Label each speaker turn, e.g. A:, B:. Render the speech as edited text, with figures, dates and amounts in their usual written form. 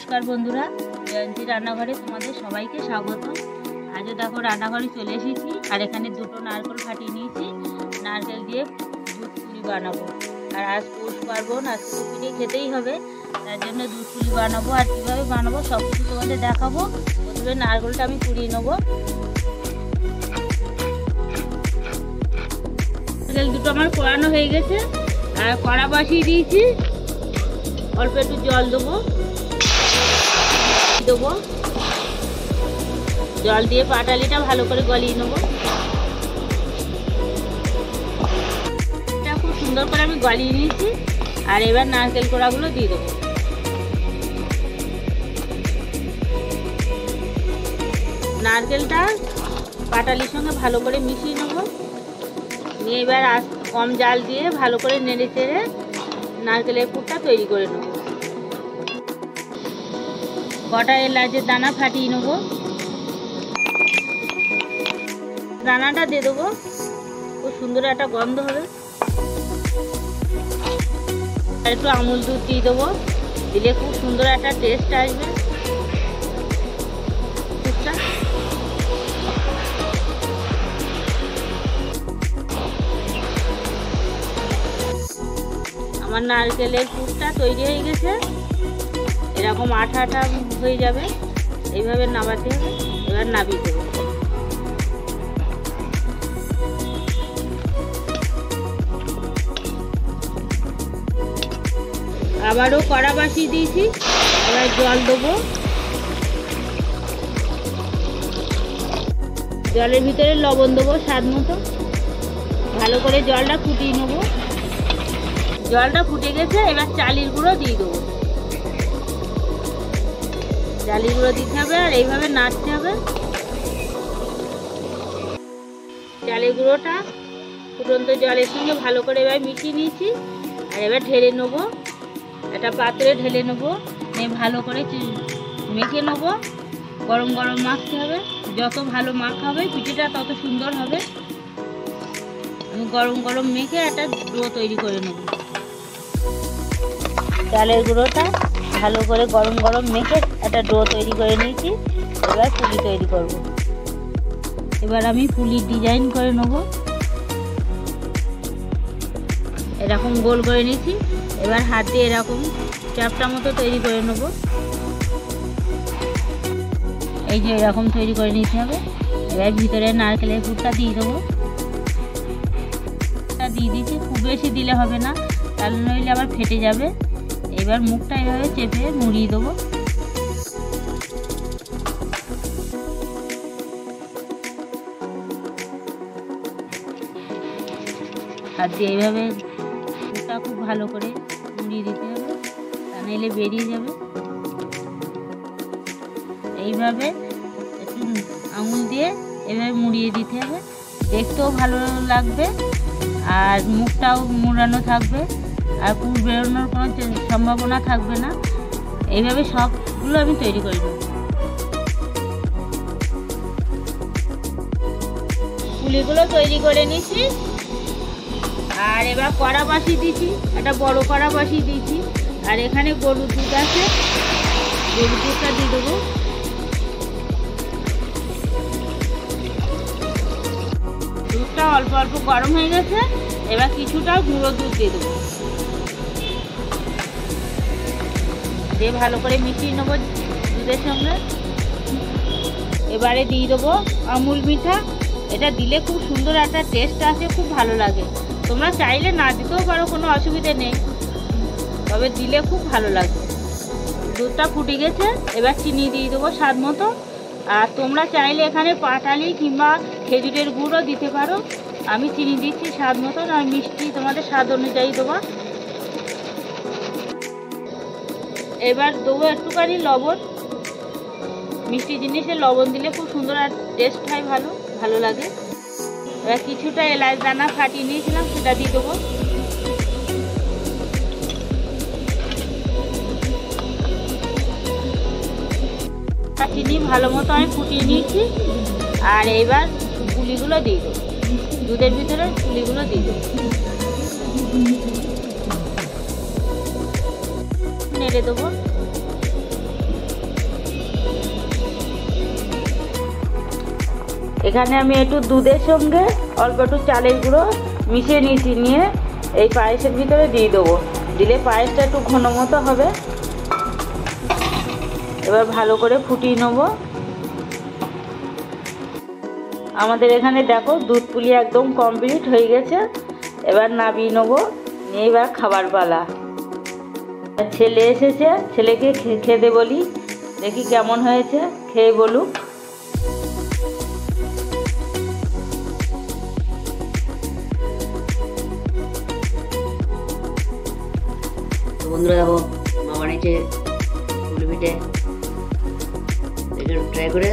A: নমস্কার বন্ধুরা, জয়ন্তী রান্নাঘরে তোমাদের সবাইকে স্বাগত। আজও দেখো রান্নাঘরে চলে এসেছি, আর এখানে দুটো নারকেল ফাটিয়ে নিয়েছি। নারকেল দিয়ে দুধ পুলি বানাবো। আর আজ পৌষ পার্বণ, আজকে তো পিঠে খেতেই হবে, তার জন্য দুধ পুলি বানাবো। আর কীভাবে বানাবো সব কিছু তোমাদের দেখাবো। প্রথমে নারকেলটা আমি কুড়িয়ে নেবো। নারকেল দুটো আমার কোড়ানো হয়ে গেছে, আর কড়া বসিয়ে দিয়েছি। অল্প একটু জল দেবো, জল দিয়ে পাটালিটা ভালো করে গলিয়ে নেবো। এটা খুব সুন্দর করে আমি গলিয়ে নিয়েছি। আর এবার নারকেল কোড়াগুলো দিয়ে দেবো। নারকেলটা পাটালির সঙ্গে ভালো করে মিশিয়ে নেবো। নিয়ে এবার কম জাল দিয়ে ভালো করে নেড়ে চেড়ে নারকেলের পুরটা তৈরি করে নেব। কটা এলাচের দানা ফাটিয়ে নেব, দানাটা দিয়ে দেবো। খুব সুন্দর একটা গন্ধ হবে। আর একটু আমুল দুধ দিয়ে দেবো, দিলে খুব সুন্দর একটা টেস্ট আসবে। আমার নারকেলের পুরটা তৈরি হয়ে গেছে। এরকম আঠা আঠা হয়ে যাবে, এইভাবে নামাতে হবে। এবার নাবিয়ে দেবো। আবারও কড়া বসিয়ে দিয়েছি। এবার জল দেবো। জলের ভিতরে লবণ দেবো স্বাদ মতো। ভালো করে জলটা ফুটিয়ে নেবো। জলটা ফুটে গেছে, এবার চালের গুঁড়ো দিয়ে দেবো। চালের গুঁড়ো দিতে হবে, আর এইভাবে নাড়তে হবে। চালের গুঁড়োটা ফুটন্ত জলের সঙ্গে ভালো করে এবার মিশিয়ে নিয়েছি। আর এবার ঢেলে নেবো, একটা পাত্রে ঢেলে নেবো। নিয়ে ভালো করে মেখে নেবো। গরম গরম মাখতে হবে। যত ভালো মাখা হবে পিঠেটা তত সুন্দর হবে। আমি গরম গরম মেখে একটা ডো তৈরি করে নেবো। চালের গুঁড়োটা ভালো করে গরম গরম মেখে একটা ডো তৈরি করে নিয়েছি। এবার পুলি তৈরি করব। এবার আমি পুলির ডিজাইন করে নেব। এরকম গোল করে নিয়েছি। এবার হাত দিয়ে এরকম চ্যাপটা মতো তৈরি করে নেব। এই যে এরকম তৈরি করে নিতে হবে। এবার ভিতরে নারকেলের পুরটা দিয়ে দেবো। দিয়ে দিয়েছি, খুব বেশি দিলে হবে না, তাহলে নইলে আবার ফেটে যাবে। এবার মুখটা এভাবে চেপে মুড়িয়ে দেবো। হাত দিয়ে এইভাবে মুখটা খুব ভালো করে মুড়িয়ে দিতে হবে, তা নাইলে বেরিয়ে যাবে। এইভাবে একটু আঙুল দিয়ে এভাবে মুড়িয়ে দিতে হবে। দেখতেও ভালো লাগবে, আর মুখটাও মুড়ানো থাকবে, আর পুর বেরোনোর কোনো সম্ভাবনা থাকবে না। এইভাবে সবগুলো আমি তৈরি করে নেব। পুলিগুলো তৈরি করে নিয়েছি। আর এবার কড়া বসিয়ে দিয়েছি, একটা বড় কড়া বসিয়ে দিয়েছি। আর এখানে গরুর দুধ আছে, গরুর দুধটা দিয়ে দেবো। দুধটা অল্প অল্প গরম হয়ে গেছে। এবার কিছুটা গুঁড়ো দুধ দিয়ে দেবো। দিয়ে ভালো করে মিশিয়ে নেবো দুধের সঙ্গে। এবারে দিয়ে দেবো আমুল মিঠা। এটা দিলে খুব সুন্দর একটা টেস্ট আসে, খুব ভালো লাগে। তোমরা চাইলে না দিতেও পারো, কোনো অসুবিধে নেই, তবে দিলে খুব ভালো লাগবে। দুধটা ফুটে গেছে, এবার চিনি দিয়ে দেবো স্বাদ মতো। আর তোমরা চাইলে এখানে পাটালি কিংবা খেজুরের গুঁড়ো দিতে পারো। আমি চিনি দিচ্ছি স্বাদ মতন, আর মিষ্টি তোমাদের স্বাদ অনুযায়ী দেবো। এবার দেবো একটুখানি লবণ। মিষ্টি জিনিসে লবণ দিলে খুব সুন্দর আর টেস্ট হয়, ভালো লাগে। এবার কিছুটা এলাচ দানা ফাটিয়ে নিয়েছিলাম, সেটা দিয়ে দেবো। চিনি ভালো মতো আমি ফুটিয়ে নিয়েছি। আর এইবার পুলিগুলো দিয়ে দেবো, দুধের ভিতরে পুলিগুলো দিয়ে দেবো। নেড়ে দেবো। এখানে আমি একটু দুধের সঙ্গে অল্প একটু চালের গুঁড়ো মিশিয়ে নিয়েছি, নিয়ে এই পায়েসের ভিতরে দিয়ে দেবো। দিলে পায়েসটা একটু ঘন মতো হবে। এবার ভালো করে ফুটিয়ে নেব। আমাদের এখানে দেখো দুধ পুলি একদম কমপ্লিট হয়ে গেছে। এবার নামিয়ে নেব, নিয়ে এবার খাবার পালা। ছেলে এসেছে, ছেলেকে খেতে বলি, দেখি কেমন হয়েছে, খেয়ে বলুক।
B: তো বন্ধুরা দেখো মা বানিয়েছে পুলি পিঠে, ট্রাই করে